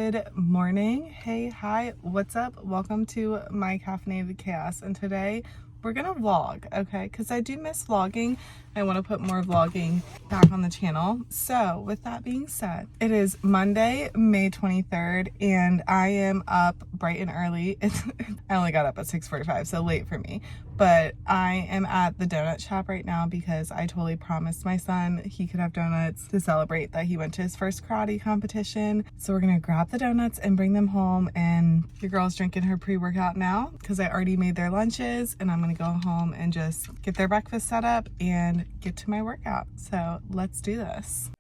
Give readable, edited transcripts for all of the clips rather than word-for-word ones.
Good morning. Hey, hi, what's up? Welcome to my caffeinated chaos. And today we're gonna vlog, okay? Because I do miss vlogging. I want to put more vlogging back on the channel. So with that being said, it is Monday, May 23rd, and I am up bright and early. I only got up at 6:45, so late for me. But I am at the donut shop right now because I totally promised my son he could have donuts to celebrate that he went to his first karate competition. So we're gonna grab the donuts and bring them home, and your girl's drinking her pre-workout now because I already made their lunches, and I'm gonna go home and just get their breakfast set up and get to my workout. So let's do this.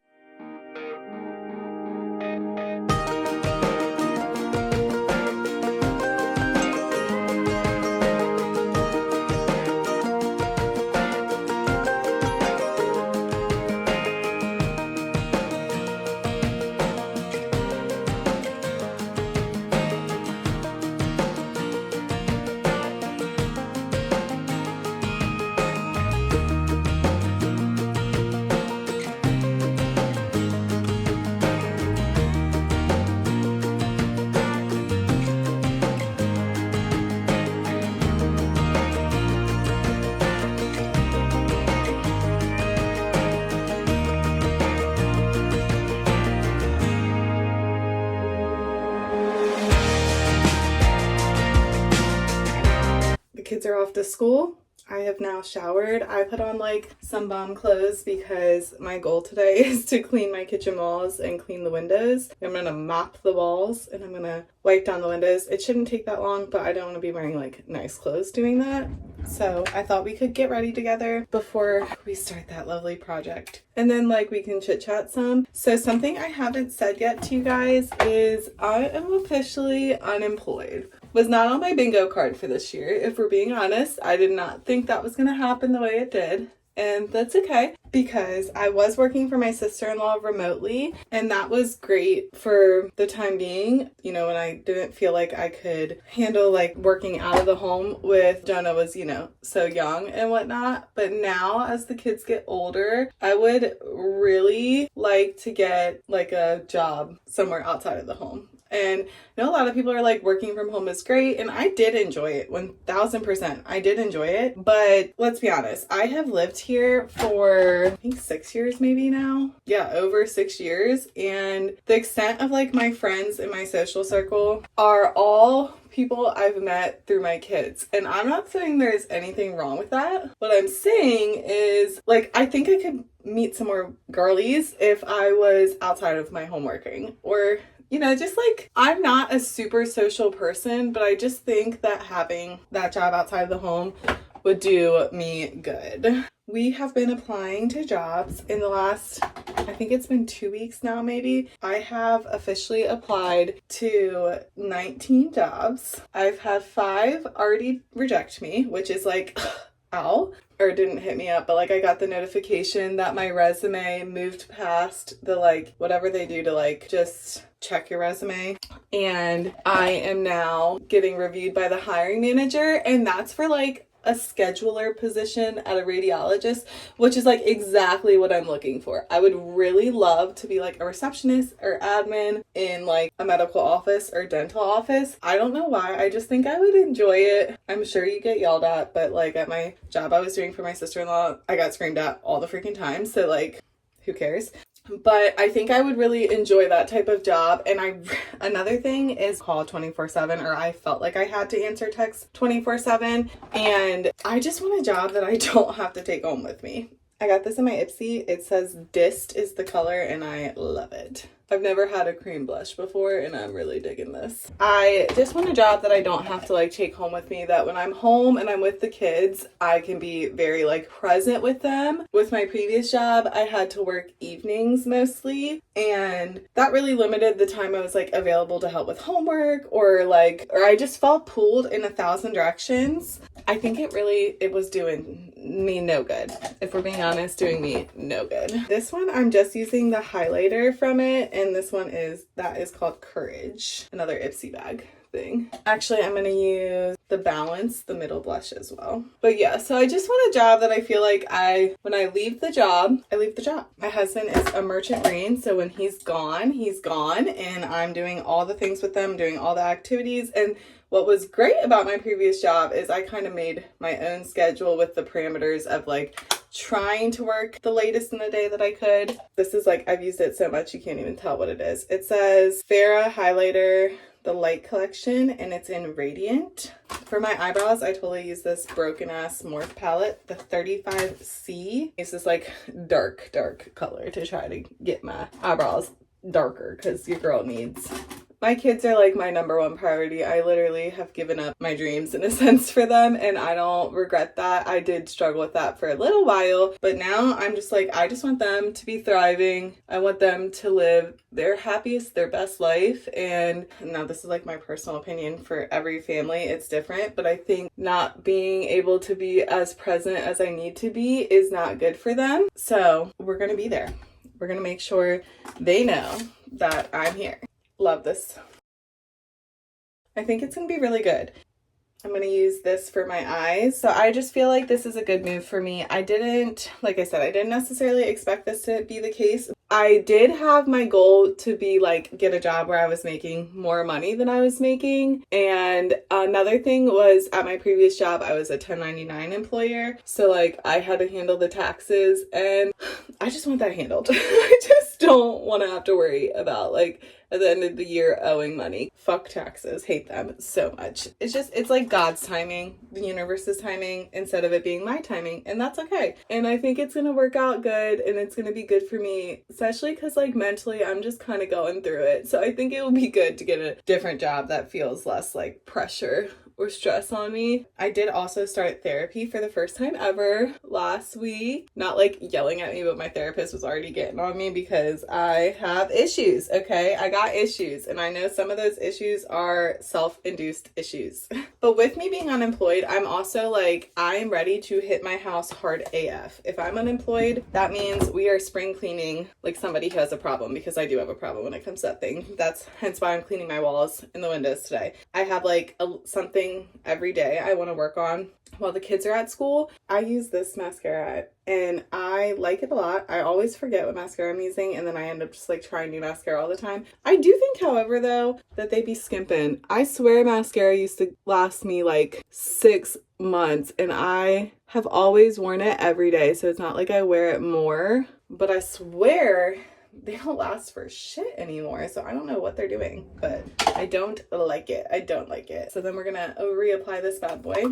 Kids are off to school. I have now showered. I put on like some bum clothes because my goal today is to clean my kitchen walls and clean the windows. I'm gonna mop the walls and I'm gonna wipe down the windows. It shouldn't take that long, but I don't want to be wearing like nice clothes doing that. So I thought we could get ready together before we start that lovely project. And then like we can chit chat some. So something I haven't said yet to you guys is I am officially unemployed. Was not on my bingo card for this year. If we're being honest, I did not think that was going to happen the way it did. And that's okay because I was working for my sister-in-law remotely, and that was great for the time being, you know, when I didn't feel like I could handle like working out of the home with Jonah was, you know, so young and whatnot. But now as the kids get older, I would really like to get like a job somewhere outside of the home. And I know a lot of people are like working from home is great, and I did enjoy it 1000%. I did enjoy it, but let's be honest, I have lived here for I think 6 years maybe now. Yeah, over 6 years, and the extent of like my friends in my social circle are all people I've met through my kids. And I'm not saying there's anything wrong with that. What I'm saying is like I think I could meet some more girlies if I was outside of my home working, or you know, just like, I'm not a super social person, but I just think that having that job outside of the home would do me good. We have been applying to jobs in the last, I think it's been 2 weeks now, maybe. I have officially applied to 19 jobs. I've had 5 already reject me, which is like, ow. Or didn't hit me up, but like I got the notification that my resume moved past the like whatever they do to like just check your resume, and I am now getting reviewed by the hiring manager, and that's for like a scheduler position at a radiologist, which is like exactly what I'm looking for. I would really love to be like a receptionist or admin in like a medical office or dental office. I don't know why. I just think I would enjoy it. I'm sure you get yelled at, but like at my job I was doing for my sister-in-law, I got screamed at all the freaking time. So like, who cares? But I think I would really enjoy that type of job. And another thing is call 24/7, or I felt like I had to answer text 24/7. And I just want a job that I don't have to take home with me. I got this in my Ipsy. It says Dist is the color, and I love it. I've never had a cream blush before, and I'm really digging this. I just want a job that I don't have to like take home with me, that when I'm home and I'm with the kids, I can be very like present with them. With my previous job, I had to work evenings mostly, and that really limited the time I was like available to help with homework, or I just felt pulled in 1,000 directions. I think it was doing me no good. If we're being honest, doing me no good. This one, I'm just using the highlighter from it, and this one is called Courage, another Ipsy bag. thing. Actually, I'm gonna use the Balance, the middle blush as well. But yeah, so I just want a job that I feel like when I leave the job, I leave the job. My husband is a merchant marine, so when he's gone, and I'm doing all the things with them, doing all the activities. And what was great about my previous job is I kind of made my own schedule with the parameters of like trying to work the latest in the day that I could. This is like, I've used it so much you can't even tell what it is. It says Farrah highlighter, the light collection, and it's in Radiant. For my eyebrows, I totally use this broken ass Morphe palette, the 35C. It's this like dark color to try to get my eyebrows darker because your girl needs. My kids are like my number one priority. I literally have given up my dreams in a sense for them, and I don't regret that. I did struggle with that for a little while, but now I'm just like, I just want them to be thriving. I want them to live their happiest, their best life. And now this is like my personal opinion. For every family, it's different, but I think not being able to be as present as I need to be is not good for them. So we're gonna be there. We're gonna make sure they know that I'm here. Love this. I think it's gonna be really good. I'm gonna use this for my eyes. So I just feel like this is a good move for me. Like I said, I didn't necessarily expect this to be the case. I did have my goal to be like, get a job where I was making more money than I was making. And another thing was, at my previous job, I was a 1099 employer. So like I had to handle the taxes, and I just want that handled. I just don't want to have to worry about like at the end of the year owing money. Fuck taxes. Hate them so much. It's like God's timing, the universe's timing, instead of it being my timing, and that's okay. And I think it's gonna work out good, and it's gonna be good for me, especially because like mentally I'm just kind of going through it. So I think it will be good to get a different job that feels less like pressure or stress on me. I did also start therapy for the first time ever last week. Not like yelling at me, but my therapist was already getting on me because I have issues, okay? I got issues, and I know some of those issues are self-induced issues. But with me being unemployed, I'm also like, I'm ready to hit my house hard AF. If I'm unemployed, that means we are spring cleaning like somebody who has a problem, because I do have a problem when it comes to that thing. That's hence why I'm cleaning my walls and the windows today. I have like something every day I want to work on while the kids are at school. I use this mascara and I like it a lot. I always forget what mascara I'm using, and then I end up just like trying new mascara all the time. I do think, however, though, that they be skimping. I swear mascara used to last me like 6 months, and I have always worn it every day, so it's not like I wear it more, but I swear they don't last for shit anymore. So I don't know what they're doing, but I don't like it. I don't like it. So then we're gonna reapply this bad boy.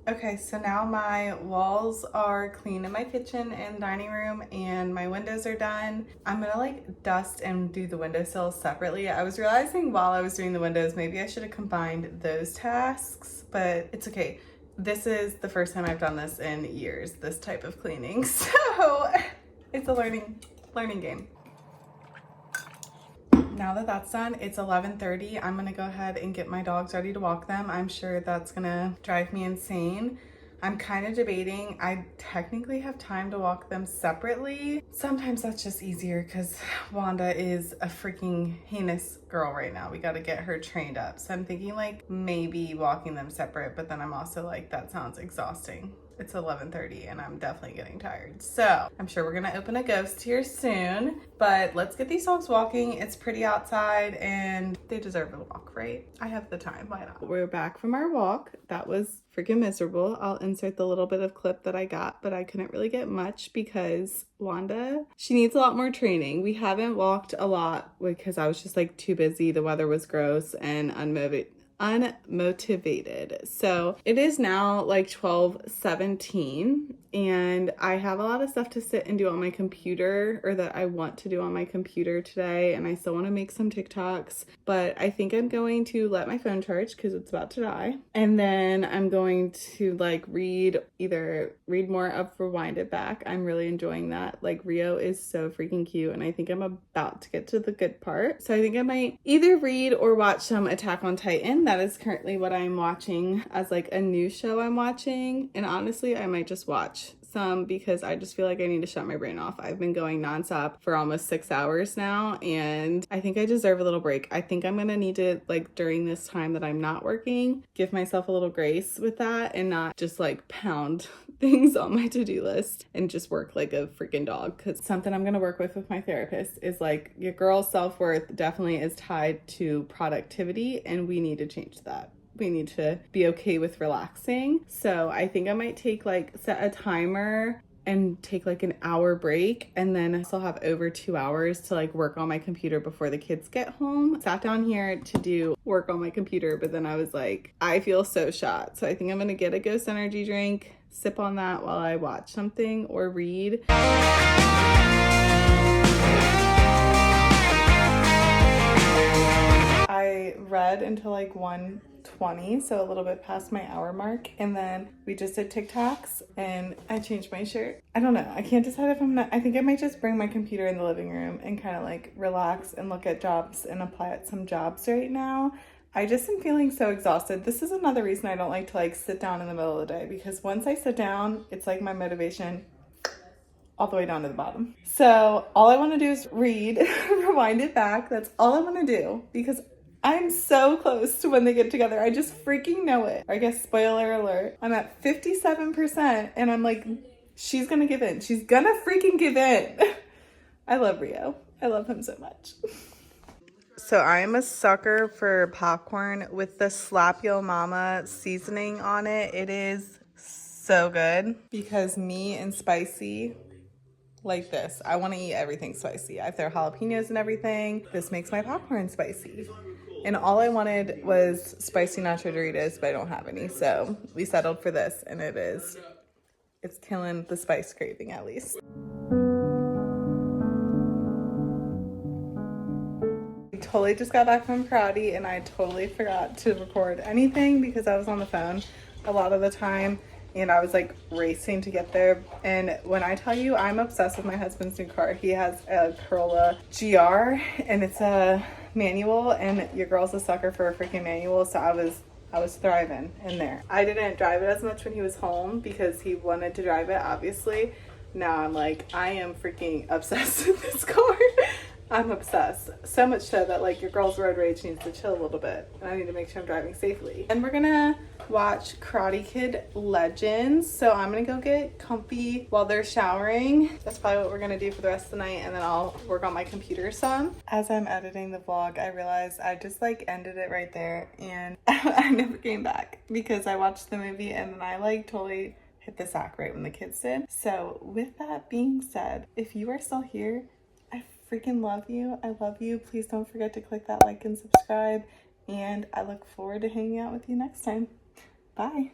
Okay, so now my walls are clean in my kitchen and dining room, and my windows are done. I'm gonna like dust and do the windowsills separately. I was realizing while I was doing the windows, maybe I should have combined those tasks, but it's okay. This is the first time I've done this in years, this type of cleaning. So it's a learning game. Now that that's done, it's 11:30. I'm gonna go ahead and get my dogs ready to walk them. I'm sure that's gonna drive me insane. I'm kind of debating. I technically have time to walk them separately. Sometimes that's just easier because Wanda is a freaking heinous girl right now. We got to get her trained up. So I'm thinking like maybe walking them separate, but then I'm also like, that sounds exhausting. It's 11:30 and I'm definitely getting tired. So I'm sure we're gonna open a ghost here soon, but let's get these dogs walking. It's pretty outside and they deserve a walk, right? I have the time, why not? We're back from our walk. That was freaking miserable. I'll insert the little bit of clip that I got, but I couldn't really get much because Wanda, she needs a lot more training. We haven't walked a lot because I was just like too busy. The weather was gross and unmotivated. So it is now like 12:17 and I have a lot of stuff to sit and do on my computer, or that I want to do on my computer today, and I still want to make some TikToks, but I think I'm going to let my phone charge because it's about to die, and then I'm going to like either read more of Rewind It Back. I'm really enjoying that. Like Rio is so freaking cute and I think I'm about to get to the good part, so I think I might either read or watch some Attack on Titan. That is currently what I'm watching as like a new show I'm watching, and honestly I might just watch some because I just feel like I need to shut my brain off. I've been going nonstop for almost 6 hours now and I think I deserve a little break. I think I'm gonna need to, like during this time that I'm not working, give myself a little grace with that and not just like pound things on my to-do list and just work like a freaking dog. Because something I'm gonna work with my therapist is like, your girl's self-worth definitely is tied to productivity and we need to change that. We need to be okay with relaxing. So I think I might set a timer and take like an hour break, and then I still have over 2 hours to like work on my computer before the kids get home. Sat down here to do work on my computer, but then I was like, I feel so shot. So I think I'm gonna get a Ghost energy drink, sip on that while I watch something or read. I read until like 1:20, so a little bit past my hour mark, and then we just did TikToks and I changed my shirt. I don't know, I can't decide if I think I might just bring my computer in the living room and kind of like relax and look at jobs and apply at some jobs right now. I just am feeling so exhausted. This is another reason I don't like to like sit down in the middle of the day, because once I sit down, it's like my motivation all the way down to the bottom. So all I want to do is read, rewind it back. That's all I want to do because I'm so close to when they get together. I just freaking know it. I guess spoiler alert, I'm at 57% and I'm like, she's gonna give in. She's gonna freaking give in. I love Rio. I love him so much. So I am a sucker for popcorn with the Slap Yo Mama seasoning on it. It is so good because me and spicy like this. I want to eat everything spicy. I throw jalapenos and everything. This makes my popcorn spicy. And all I wanted was spicy nacho Doritos, but I don't have any. So we settled for this, and it's killing the spice craving at least. I totally just got back from karate and I totally forgot to record anything because I was on the phone a lot of the time. And I was like racing to get there. And when I tell you, I'm obsessed with my husband's new car. He has a Corolla GR and it's a manual, and your girl's a sucker for a freaking manual. So I was thriving in there. I didn't drive it as much when he was home because he wanted to drive it, obviously. Now I'm like, I am freaking obsessed with this car. I'm obsessed. So much so that like your girl's road rage needs to chill a little bit. And I need to make sure I'm driving safely. And we're gonna watch Karate Kid Legends. So I'm gonna go get comfy while they're showering. That's probably what we're gonna do for the rest of the night. And then I'll work on my computer some. As I'm editing the vlog, I realized I just like ended it right there. And I never came back because I watched the movie and then I like totally hit the sack right when the kids did. So with that being said, if you are still here, I freaking love you. I love you. Please don't forget to click that like and subscribe. And I look forward to hanging out with you next time. Bye.